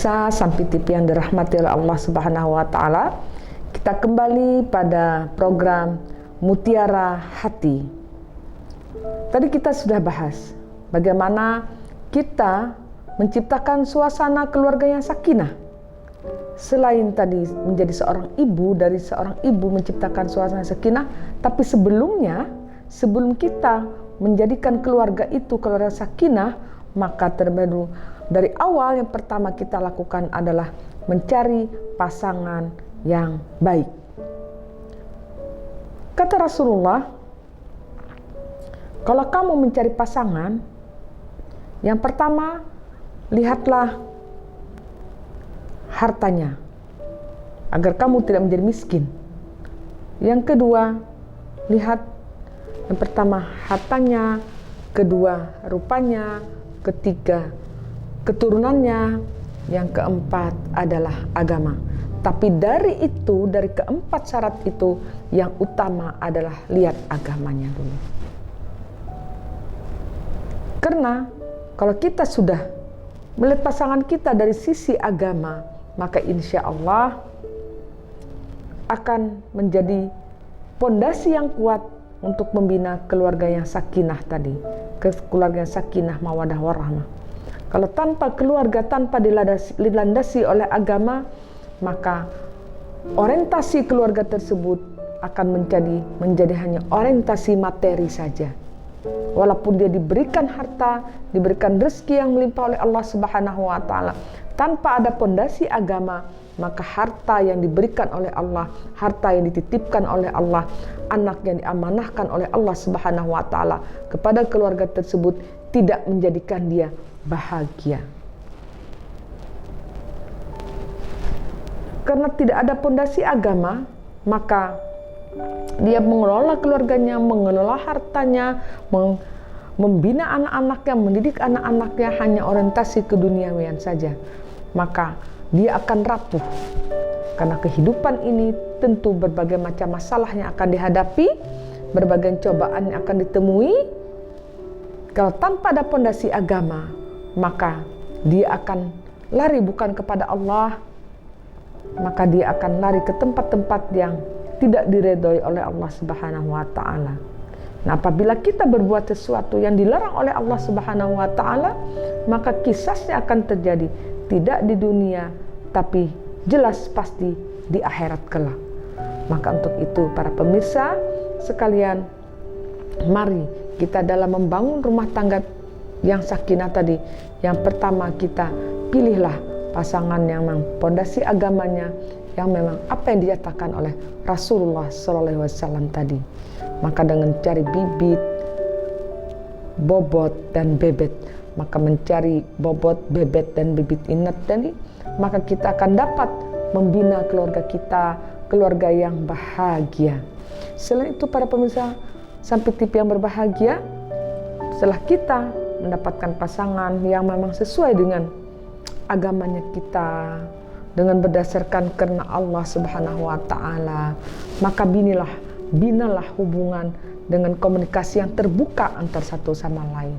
pemirsa Sampai TV yang dirahmati oleh Allah Subhanahu wa taala, kita kembali pada program Mutiara Hati. Tadi kita sudah bahas bagaimana kita menciptakan suasana keluarga yang sakinah. Selain tadi menjadi seorang ibu, dari seorang ibu menciptakan suasana sakinah, tapi sebelumnya, sebelum kita menjadikan keluarga itu keluarga sakinah, maka terbaru dari awal yang pertama kita lakukan adalah mencari pasangan yang baik. Kata Rasulullah, kalau kamu mencari pasangan, yang pertama lihatlah hartanya agar kamu tidak menjadi miskin. Yang kedua, lihat yang pertama hartanya, kedua rupanya, ketiga keturunannya, yang keempat adalah agama. Tapi dari itu, dari keempat syarat itu, yang utama adalah lihat agamanya dulu. Karena kalau kita sudah melihat pasangan kita dari sisi agama, maka insya Allah akan menjadi pondasi yang kuat untuk membina keluarga yang sakinah tadi, keluarga yang sakinah mawadah warahmah. Kalau tanpa keluarga, tanpa dilandasi oleh agama, maka orientasi keluarga tersebut akan menjadi hanya orientasi materi saja. Walaupun dia diberikan harta, diberikan rezeki yang melimpah oleh Allah Subhanahu wa taala, tanpa ada pondasi agama, maka harta yang diberikan oleh Allah, harta yang dititipkan oleh Allah, anak yang diamanahkan oleh Allah Subhanahu wa taala kepada keluarga tersebut tidak menjadikan dia bahagia. Karena tidak ada pondasi agama, maka dia mengelola keluarganya, mengelola hartanya, membina anak-anaknya, mendidik anak-anaknya hanya orientasi keduniawian saja. Maka dia akan rapuh. Karena kehidupan ini tentu berbagai macam masalah yang akan dihadapi, berbagai cobaan yang akan ditemui. Kalau tanpa ada pondasi agama, maka dia akan lari bukan kepada Allah, maka dia akan lari ke tempat-tempat yang tidak diredoi oleh Allah Subhanahu wa taala. Nah, apabila kita berbuat sesuatu yang dilarang oleh Allah Subhanahu wa taala, maka kisahnya akan terjadi tidak di dunia, tapi jelas pasti di akhirat kelak. Maka untuk itu para pemirsa sekalian, mari kita dalam membangun rumah tangga yang sakinah tadi, yang pertama kita pilihlah pasangan yang memang pondasi agamanya, yang memang apa yang dinyatakan oleh Rasulullah SAW tadi. Maka dengan cari bibit, bobot, dan bebet, maka mencari bobot, bebet, dan bibit inat tadi, maka kita akan dapat membina keluarga kita, keluarga yang bahagia. Selain itu para pemirsa Sampai TV yang berbahagia, setelah kita mendapatkan pasangan yang memang sesuai dengan agamanya kita, dengan berdasarkan karena Allah Subhanahu wa taala, maka binalah hubungan dengan komunikasi yang terbuka antar satu sama lain.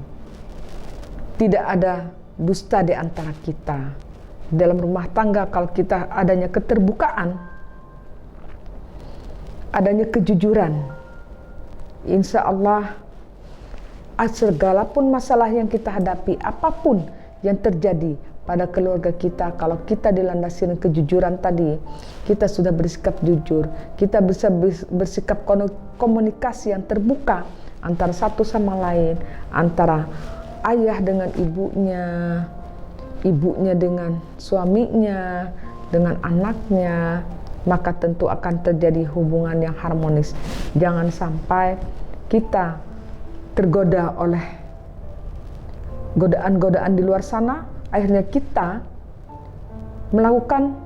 Tidak ada dusta di antara kita. Dalam rumah tangga kalau kita adanya keterbukaan, adanya kejujuran, insya Allah segala pun masalah yang kita hadapi, apapun yang terjadi pada keluarga kita, kalau kita dilandasi dengan kejujuran tadi, kita sudah bersikap jujur, kita bisa bersikap komunikasi yang terbuka antara satu sama lain, antara ayah dengan ibunya, ibunya dengan suaminya, dengan anaknya, maka tentu akan terjadi hubungan yang harmonis. Jangan sampai kita tergoda oleh godaan-godaan di luar sana, akhirnya kita melakukan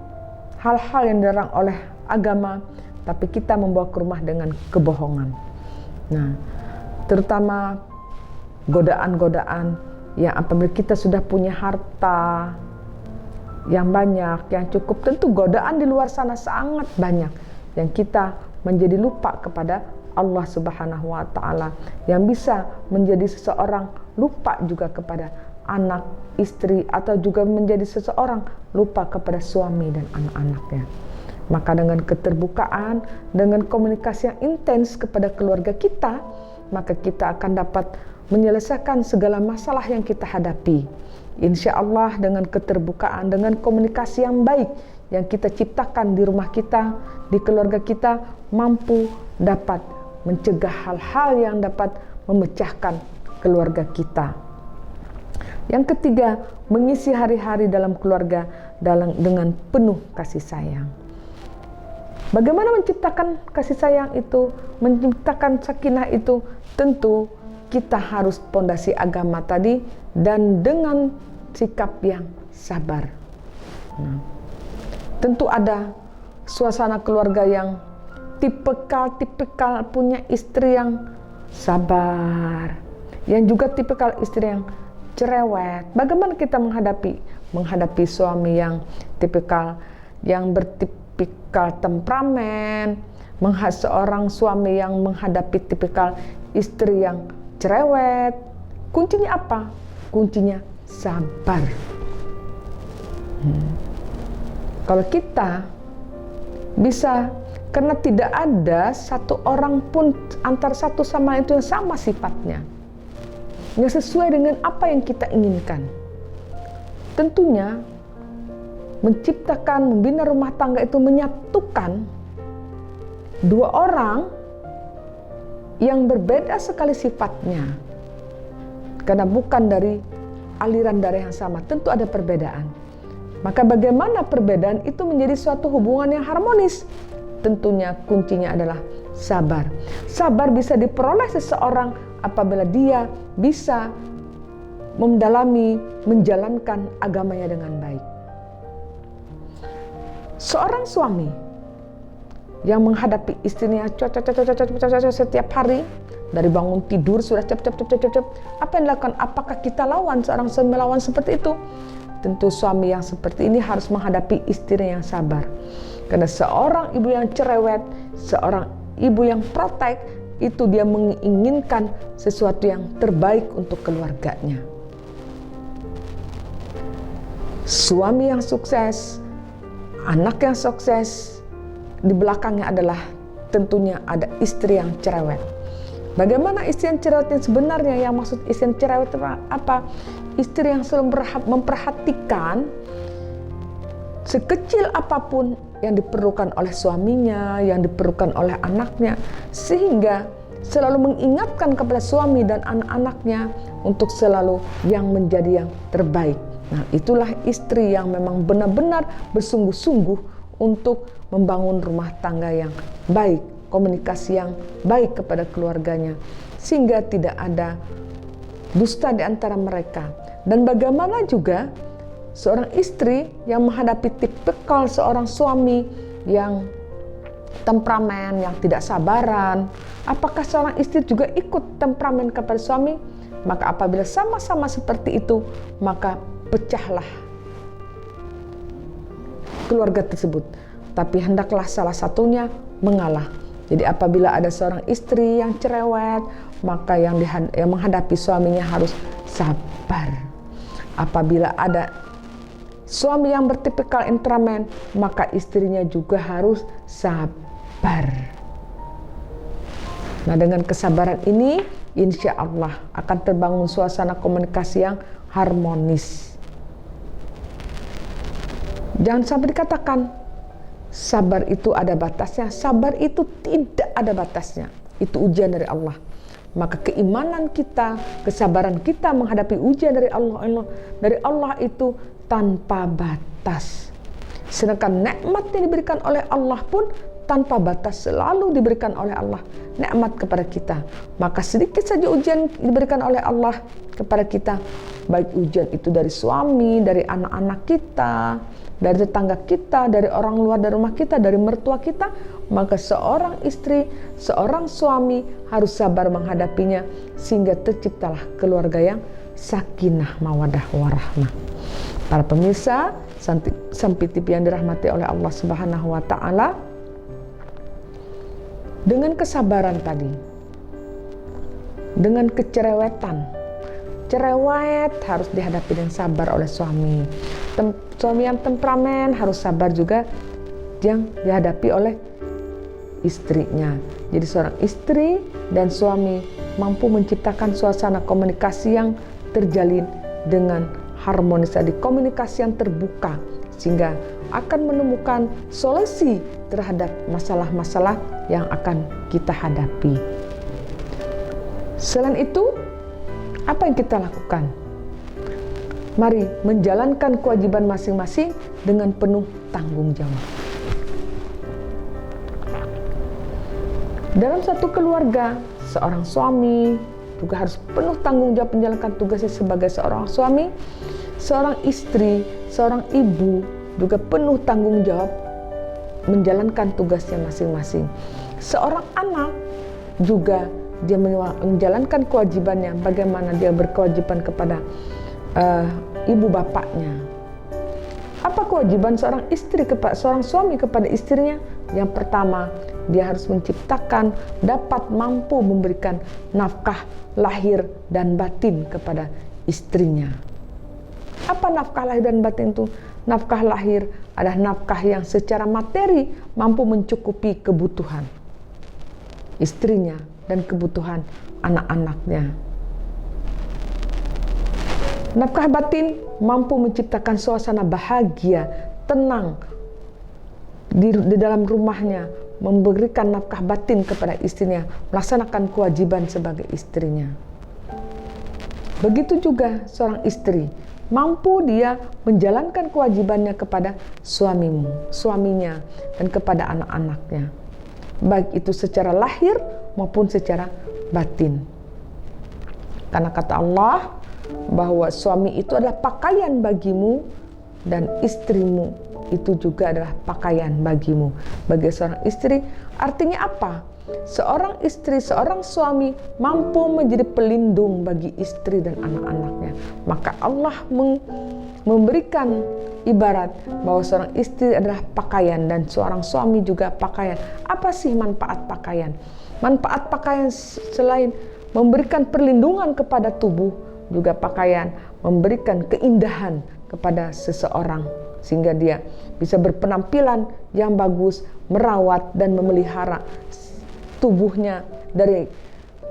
hal-hal yang dilarang oleh agama, tapi kita membawa ke rumah dengan kebohongan. Nah, terutama godaan-godaan yang apabila kita sudah punya harta yang banyak, yang cukup, tentu godaan di luar sana sangat banyak yang kita menjadi lupa kepada Allah Subhanahu wa taala, yang bisa menjadi seseorang lupa juga kepada anak, istri, atau juga menjadi seseorang lupa kepada suami dan anak-anaknya. Maka dengan keterbukaan, dengan komunikasi yang intens kepada keluarga kita, maka kita akan dapat menyelesaikan segala masalah yang kita hadapi. Insya Allah dengan keterbukaan, dengan komunikasi yang baik yang kita ciptakan di rumah kita, di keluarga kita, mampu dapat mencegah hal-hal yang dapat memecahkan keluarga kita. Yang ketiga, mengisi hari-hari dalam keluarga dengan penuh kasih sayang. Bagaimana menciptakan kasih sayang itu, menciptakan sakinah itu? Tentu kita harus pondasi agama tadi dan dengan sikap yang sabar. Tentu ada suasana keluarga yang tipikal punya istri yang sabar, yang juga tipikal istri yang cerewet. Bagaimana kita menghadapi suami yang tipikal, yang bertipikal temperamen, seorang suami yang menghadapi tipikal istri yang cerewet? Kuncinya apa? Kuncinya sabar. Kalau kita bisa, karena tidak ada satu orang pun antara satu sama itu yang sama sifatnya, nggak sesuai dengan apa yang kita inginkan. Tentunya menciptakan, membina rumah tangga itu menyatukan dua orang yang berbeda sekali sifatnya, karena bukan dari aliran darah yang sama, tentu ada perbedaan. Maka bagaimana perbedaan itu menjadi suatu hubungan yang harmonis? Tentunya kuncinya adalah sabar. Sabar bisa diperoleh seseorang apabila dia bisa mendalami, menjalankan agamanya dengan baik. Seorang suami yang menghadapi istrinya setiap hari, dari bangun tidur sudah cep, apa yang dilakukan? Apakah kita lawan? Seorang suami melawan seperti itu? Tentu suami yang seperti ini harus menghadapi istrinya yang sabar. Karena seorang ibu yang cerewet, seorang ibu yang protek, itu dia menginginkan sesuatu yang terbaik untuk keluarganya. Suami yang sukses, anak yang sukses, di belakangnya adalah tentunya ada istri yang cerewet. Bagaimana istri yang cerewet yang sebenarnya? Yang maksud istri yang cerewet itu apa? Istri yang selalu memperhatikan sekecil apapun yang diperlukan oleh suaminya, yang diperlukan oleh anaknya, sehingga selalu mengingatkan kepada suami dan anak-anaknya untuk selalu yang menjadi yang terbaik. Nah, itulah istri yang memang benar-benar bersungguh-sungguh untuk membangun rumah tangga yang baik, komunikasi yang baik kepada keluarganya, sehingga tidak ada dusta di antara mereka. Dan bagaimana juga seorang istri yang menghadapi tipikal seorang suami yang temperamen, yang tidak sabaran, apakah seorang istri juga ikut temperamen kepada suami? Maka apabila sama-sama seperti itu, maka pecahlah keluarga tersebut. Tapi hendaklah salah satunya mengalah. Jadi apabila ada seorang istri yang cerewet, maka yang menghadapi suaminya harus sabar. Apabila ada suami yang bertipikal temperamen, maka istrinya juga harus sabar. Nah, dengan kesabaran ini, insya Allah akan terbangun suasana komunikasi yang harmonis. Jangan sampai dikatakan sabar itu ada batasnya. Sabar itu tidak ada batasnya. Itu ujian dari Allah. Maka keimanan kita, kesabaran kita menghadapi ujian dari Allah itu tanpa batas. Sedangkan nikmat yang diberikan oleh Allah pun tanpa batas, selalu diberikan oleh Allah nikmat kepada kita. Maka sedikit saja ujian diberikan oleh Allah kepada kita, baik ujian itu dari suami, dari anak-anak kita, dari tetangga kita, dari orang luar dari rumah kita, dari mertua kita, maka seorang istri, seorang suami harus sabar menghadapinya, sehingga terciptalah keluarga yang sakinah, mawadah, warahmah. Para pemirsa Sampai TV yang dirahmati oleh Allah Subhanahu wa Ta'ala, dengan kesabaran tadi, dengan kecerewetan, cerewet harus dihadapi dengan sabar oleh suami. Suami yang temperamen harus sabar juga yang dihadapi oleh istrinya. Jadi seorang istri dan suami mampu menciptakan suasana komunikasi yang terjalin dengan harmonis, tadi komunikasi yang terbuka, sehingga akan menemukan solusi terhadap masalah-masalah yang akan kita hadapi. Selain itu, apa yang kita lakukan? Mari menjalankan kewajiban masing-masing dengan penuh tanggung jawab. Dalam satu keluarga, seorang suami juga harus penuh tanggung jawab menjalankan tugasnya sebagai seorang suami. Seorang istri, seorang ibu juga penuh tanggung jawab menjalankan tugasnya masing-masing. Seorang anak juga dia menjalankan kewajibannya, bagaimana dia berkewajiban kepada ibu bapaknya. Apa kewajiban seorang istri kepada seorang suami kepada istrinya? Yang pertama, dia harus menciptakan, dapat mampu memberikan nafkah lahir dan batin kepada istrinya. Apa nafkah lahir dan batin itu? Nafkah lahir adalah nafkah yang secara materi mampu mencukupi kebutuhan istrinya dan kebutuhan anak-anaknya. Nafkah batin mampu menciptakan suasana bahagia, tenang di dalam rumahnya, memberikan nafkah batin kepada istrinya, melaksanakan kewajiban sebagai istrinya. Begitu juga seorang istri, mampu dia menjalankan kewajibannya kepada suaminya, dan kepada anak-anaknya, baik itu secara lahir maupun secara batin. Karena kata Allah bahwa suami itu adalah pakaian bagimu dan istrimu itu juga adalah pakaian bagimu. Bagi seorang istri, artinya apa? Seorang istri, seorang suami mampu menjadi pelindung bagi istri dan anak-anaknya. Maka Allah memberikan ibarat bahwa seorang istri adalah pakaian dan seorang suami juga pakaian. Apa sih manfaat pakaian? Manfaat pakaian selain memberikan perlindungan kepada tubuh, juga pakaian memberikan keindahan kepada seseorang, sehingga dia bisa berpenampilan yang bagus, merawat dan memelihara tubuhnya dari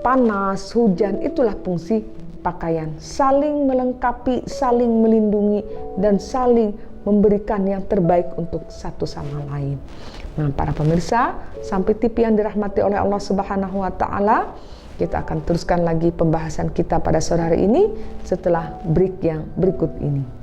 panas, hujan. Itulah fungsi pakaian, saling melengkapi, saling melindungi, dan saling memberikan yang terbaik untuk satu sama lain. Nah, para pemirsa, sampai TV yang dirahmati oleh Allah Subhanahu wa Ta'ala, kita akan teruskan lagi pembahasan kita pada sore hari ini setelah break yang berikut ini.